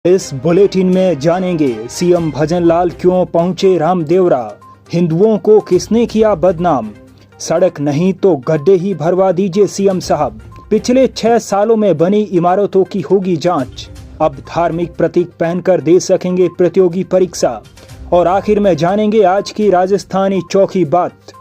इस बुलेटिन में जानेंगे सीएम भजनलाल क्यों पहुंचे रामदेवरा, हिंदुओं को किसने किया बदनाम, सड़क नहीं तो गड्ढे ही भरवा दीजिए सीएम साहब, पिछले 6 सालों में बनी इमारतों की होगी जांच, अब धार्मिक प्रतीक पहनकर दे सकेंगे प्रतियोगी परीक्षा, और आखिर में जानेंगे आज की राजस्थानी चौकी बात।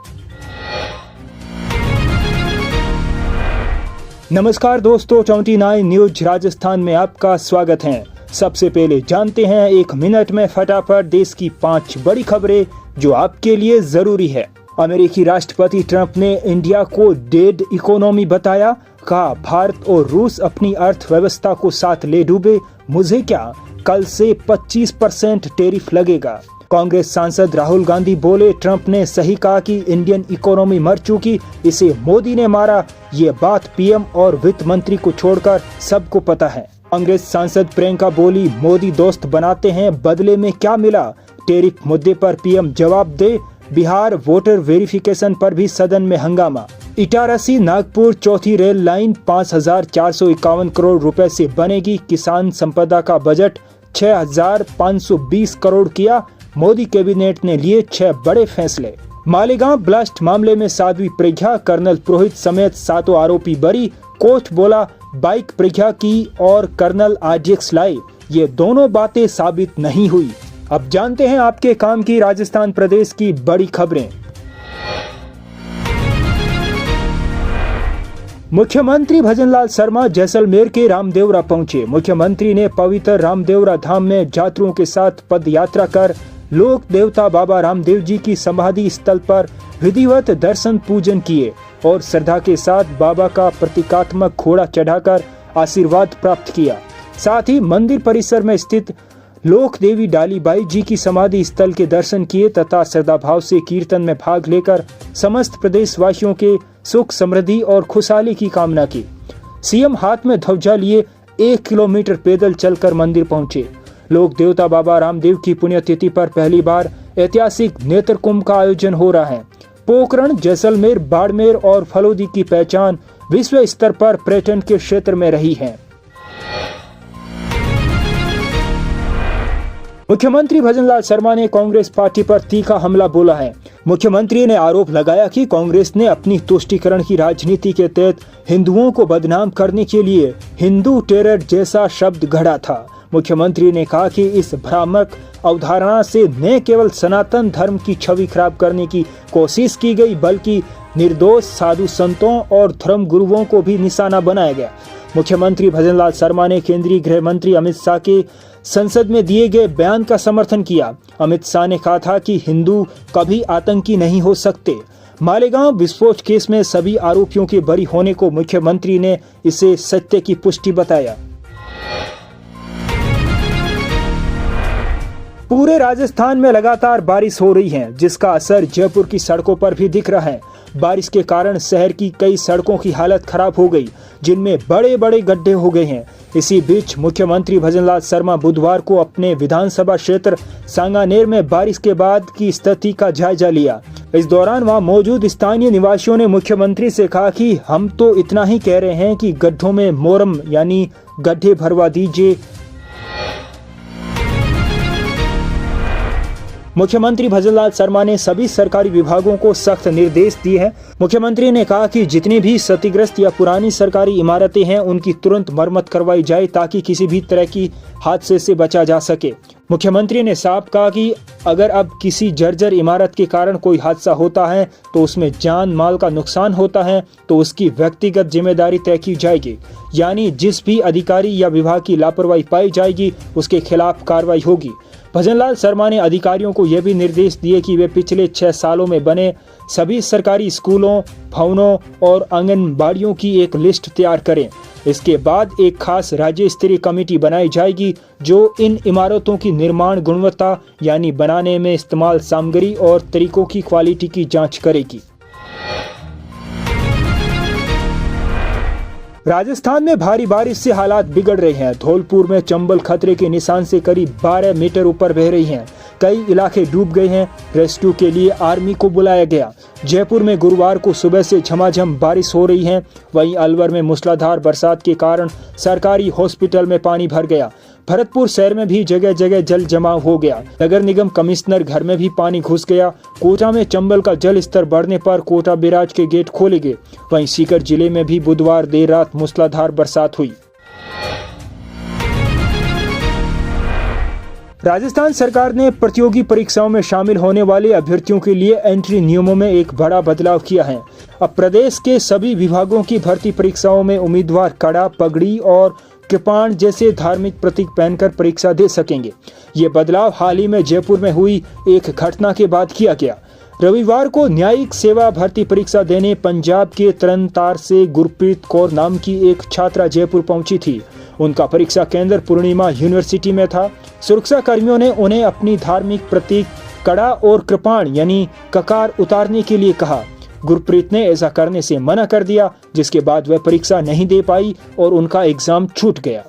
नमस्कार दोस्तों, 29 न्यूज राजस्थान में आपका स्वागत है। सबसे पहले जानते हैं 1 मिनट में फटाफट देश की 5 बड़ी खबरें जो आपके लिए जरूरी है। अमेरिकी राष्ट्रपति ट्रंप ने इंडिया को डेड इकोनॉमी बताया, कहा भारत और रूस अपनी अर्थव्यवस्था को साथ ले डूबे, मुझे क्या, कल से 25% टैरिफ लगेगा। कांग्रेस सांसद राहुल गांधी बोले, ट्रंप ने सही कहा कि इंडियन इकोनॉमी मर चुकी, इसे मोदी ने मारा, ये बात पीएम और वित्त मंत्री को छोड़कर सबको पता है। कांग्रेस सांसद प्रियंका बोली, मोदी दोस्त बनाते हैं, बदले में क्या मिला, टैरिफ मुद्दे पर पीएम जवाब दे। बिहार वोटर वेरिफिकेशन पर भी सदन में हंगामा। इटारसी नागपुर चौथी रेल लाइन 5,451 करोड़ रुपए से बनेगी, किसान संपदा का बजट 6,520 करोड़ किया, मोदी कैबिनेट ने लिए 6 बड़े फैसले। मालेगांव ब्लास्ट मामले में साध्वी प्रज्ञा, कर्नल पुरोहित समेत 7 आरोपी बरी, कोर्ट बोला बाइक प्रज्ञा की और कर्नल आरडीएक्स लाए, ये दोनों बातें साबित नहीं हुई। अब जानते हैं आपके काम की राजस्थान प्रदेश की बड़ी खबरें। मुख्यमंत्री भजनलाल शर्मा जैसलमेर के रामदेवरा पहुंचे। मुख्यमंत्री ने पवित्र रामदेवरा धाम में यात्रियों के साथ पद यात्रा कर लोक देवता बाबा रामदेव जी की समाधि स्थल पर विधिवत दर्शन पूजन किए और श्रद्धा के साथ बाबा का प्रतीकात्मक घोड़ा चढ़ाकर आशीर्वाद प्राप्त किया। साथ ही मंदिर परिसर में स्थित लोक देवी डालीबाई जी की समाधि स्थल के दर्शन किए तथा श्रद्धा भाव से कीर्तन में भाग लेकर समस्त प्रदेश वासियों के सुख समृद्धि और खुशहाली की कामना की। सीएम हाथ में ध्वजा लिए 1 किलोमीटर पैदल चलकर मंदिर पहुंचे। लोक देवता बाबा रामदेव की पुण्यतिथि पर पहली बार ऐतिहासिक नेत्र कुंभ का आयोजन हो रहा है। पोखरण, जैसलमेर, बाड़मेर और फलोदी की पहचान विश्व स्तर पर पर्यटन के क्षेत्र में रही है। मुख्यमंत्री भजनलाल शर्मा ने कांग्रेस पार्टी पर तीखा हमला बोला है। मुख्यमंत्री ने आरोप लगाया कि कांग्रेस ने अपनी तुष्टीकरण की राजनीति के तहत हिंदुओं को बदनाम करने के लिए हिंदू टेरर जैसा शब्द गढ़ा था। मुख्यमंत्री ने कहा कि इस भ्रामक अवधारणा से न केवल सनातन धर्म की छवि खराब करने की कोशिश की गई, बल्कि निर्दोष साधु संतों और धर्म गुरुओं को भी निशाना बनाया गया। मुख्यमंत्री भजनलाल शर्मा ने केंद्रीय गृह मंत्री अमित शाह के संसद में दिए गए बयान का समर्थन किया। अमित शाह ने कहा था कि हिंदू कभी आतंकी नहीं हो सकते। मालेगांव विस्फोट केस में सभी आरोपियों के बरी होने को मुख्यमंत्री ने इसे सत्य की पुष्टि बताया। पूरे राजस्थान में लगातार बारिश हो रही है, जिसका असर जयपुर की सड़कों पर भी दिख रहा है। बारिश के कारण शहर की कई सड़कों की हालत खराब हो गई, जिनमें बड़े बड़े गड्ढे हो गए हैं। इसी बीच मुख्यमंत्री भजनलाल शर्मा बुधवार को अपने विधानसभा क्षेत्र सांगानेर में बारिश के बाद की स्थिति का जायजा लिया। इस दौरान वहां मौजूद स्थानीय निवासियों ने मुख्यमंत्री से कहा कि हम तो इतना ही कह रहे हैं कि गड्ढों में मोरम यानी गड्ढे भरवा दीजिए। मुख्यमंत्री भजनलाल शर्मा ने सभी सरकारी विभागों को सख्त निर्देश दिए हैं। मुख्यमंत्री ने कहा कि जितनी भी क्षतिग्रस्त या पुरानी सरकारी इमारतें हैं उनकी तुरंत मरम्मत करवाई जाए ताकि किसी भी तरह की हादसे से बचा जा सके। मुख्यमंत्री ने साफ कहा कि अगर अब किसी जर्जर इमारत के कारण कोई हादसा होता है तो उसमें जान माल का नुकसान होता है तो उसकी व्यक्तिगत जिम्मेदारी तय की जाएगी, यानी जिस भी अधिकारी या विभाग की लापरवाही पाई जाएगी उसके खिलाफ कार्रवाई होगी। भजनलाल शर्मा ने अधिकारियों को यह भी निर्देश दिए कि वे पिछले 6 सालों में बने सभी सरकारी स्कूलों, भवनों और आंगनबाड़ियों की एक लिस्ट तैयार करें। इसके बाद एक खास राज्य स्तरीय कमेटी बनाई जाएगी जो इन इमारतों की निर्माण गुणवत्ता यानी बनाने में इस्तेमाल सामग्री और तरीकों की क्वालिटी की जांच करेगी। राजस्थान में भारी बारिश से हालात बिगड़ रहे हैं। धौलपुर में चंबल खतरे के निशान से करीब 12 मीटर ऊपर बह रही हैं। कई इलाके डूब गए हैं। रेस्क्यू के लिए आर्मी को बुलाया गया। जयपुर में गुरुवार को सुबह से झमाझम बारिश हो रही है। वहीं अलवर में मूसलाधार बरसात के कारण सरकारी हॉस्पिटल में पानी भर गया। भरतपुर शहर में भी जगह जगह जल जमाव हो गया। नगर निगम कमिश्नर घर में भी पानी घुस गया। कोटा में चंबल का जल स्तर बढ़ने पर कोटा बैराज के गेट खोले गए। वहीं सीकर जिले में भी बुधवार देर रात मूसलाधार बरसात हुई। राजस्थान सरकार ने प्रतियोगी परीक्षाओं में शामिल होने वाले अभ्यर्थियों के लिए एंट्री नियमों में एक बड़ा बदलाव किया है। अब प्रदेश के सभी विभागों की भर्ती परीक्षाओं में उम्मीदवार कड़ा, पगड़ी और कृपाण जैसे धार्मिक प्रतीक पहनकर परीक्षा दे सकेंगे। ये बदलाव हाल ही में जयपुर में हुई एक घटना के बाद किया गया। रविवार को न्यायिक सेवा भर्ती परीक्षा देने पंजाब के तरनतार से गुरप्रीत कौर नाम की एक छात्रा जयपुर पहुंची थी। उनका परीक्षा केंद्र पूर्णिमा यूनिवर्सिटी में था। सुरक्षा कर्मियों ने उन्हें अपनी धार्मिक प्रतीक कड़ा और कृपाण यानी ककार उतारने के लिए कहा। गुरप्रीत ने ऐसा करने से मना कर दिया, जिसके बाद वह परीक्षा नहीं दे पाई और उनका एग्जाम छूट गया।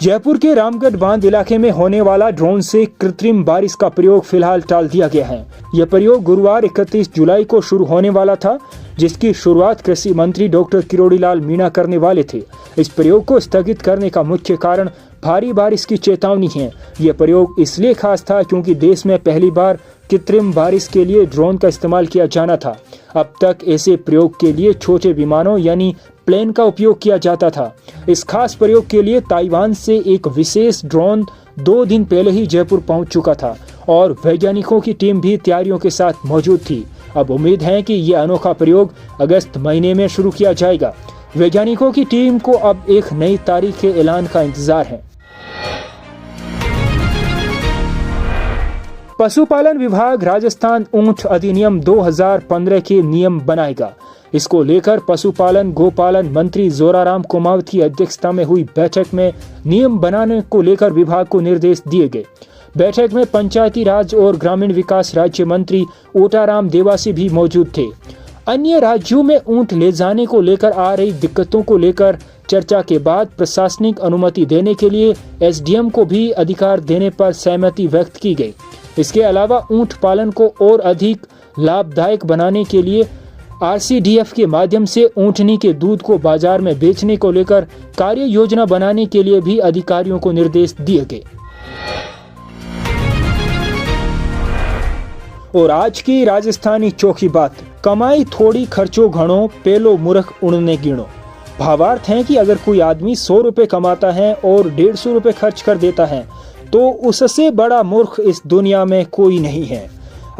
जयपुर के रामगढ़ बांध इलाके में होने वाला ड्रोन से कृत्रिम बारिश का प्रयोग फिलहाल टाल दिया गया है। यह प्रयोग गुरुवार 31 जुलाई को शुरू होने वाला था, जिसकी शुरुआत कृषि मंत्री डॉक्टर किरोड़ी लाल मीणा करने वाले थे। इस प्रयोग को स्थगित करने का मुख्य कारण भारी बारिश की चेतावनी है। यह प्रयोग इसलिए खास था क्योंकि देश में पहली बार कृत्रिम बारिश के लिए ड्रोन का इस्तेमाल किया जाना था। अब तक ऐसे प्रयोग के लिए छोटे विमानों यानी प्लेन का उपयोग किया जाता था। इस खास प्रयोग के लिए ताइवान से एक विशेष ड्रोन 2 दिन पहले ही जयपुर पहुंच चुका था और वैज्ञानिकों की टीम भी तैयारियों के साथ मौजूद थी। अब उम्मीद है कि यह अनोखा प्रयोग अगस्त महीने में शुरू किया जाएगा। वैज्ञानिकों की टीम को अब एक नई तारीख के ऐलान का इंतजार है। पशुपालन विभाग राजस्थान ऊंट अधिनियम 2015 के नियम बनाएगा। इसको लेकर पशुपालन गोपालन मंत्री जोराराम कुमावत की अध्यक्षता में हुई बैठक में नियम बनाने को लेकर विभाग को निर्देश दिए गए। बैठक में पंचायती राज और ग्रामीण विकास राज्य मंत्री ओटाराम देवासी भी मौजूद थे। अन्य राज्यों में ऊंट ले जाने को लेकर आ रही दिक्कतों को लेकर चर्चा के बाद प्रशासनिक अनुमति देने के लिए एसडीएम को भी अधिकार देने पर सहमति व्यक्त की गई। इसके अलावा ऊंट पालन को और अधिक लाभदायक बनाने के लिए आरसीडीएफ के माध्यम से ऊंटनी के दूध को बाजार में बेचने को लेकर कार्य योजना बनाने के लिए भी अधिकारियों को निर्देश दिए गए। और आज की राजस्थानी चौकी बात, कमाई थोड़ी खर्चो घणो, पेलो मूर्ख उड़ने गिणो। भावार्थ है कि अगर कोई आदमी 100 रुपए कमाता है और 150 रुपए खर्च कर देता है तो उससे बड़ा मूर्ख इस दुनिया में कोई नहीं है।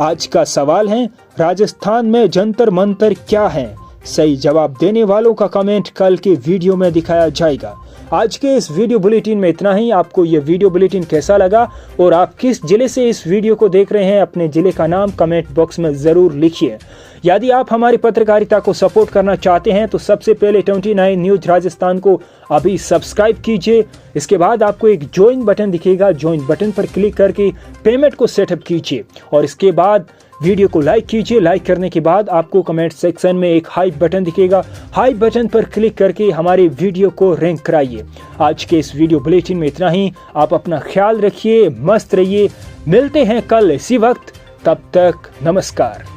आज का सवाल है, राजस्थान में जंतर मंतर क्या है? सही जवाब देने वालों का कमेंट कल के वीडियो में दिखाया जाएगा। आज के इस वीडियो बुलेटिन में इतना ही। आपको यह वीडियो बुलेटिन कैसा लगा और आप किस जिले से इस वीडियो को देख रहे हैं, अपने जिले का नाम कमेंट बॉक्स में जरूर लिखिए। यदि आप हमारी पत्रकारिता को सपोर्ट करना चाहते हैं तो सबसे पहले 29 न्यूज राजस्थान को अभी सब्सक्राइब कीजिए। इसके बाद आपको एक ज्वाइन बटन दिखेगा, ज्वाइन बटन पर क्लिक करके पेमेंट को सेटअप कीजिए और इसके बाद वीडियो को लाइक कीजिए। लाइक करने के बाद आपको कमेंट सेक्शन में एक हाइप बटन दिखेगा, हाइप बटन पर क्लिक करके हमारे वीडियो को रैंक कराइए। आज के इस वीडियो बुलेटिन में इतना ही। आप अपना ख्याल रखिए, मस्त रहिए। मिलते हैं कल इसी वक्त, तब तक नमस्कार।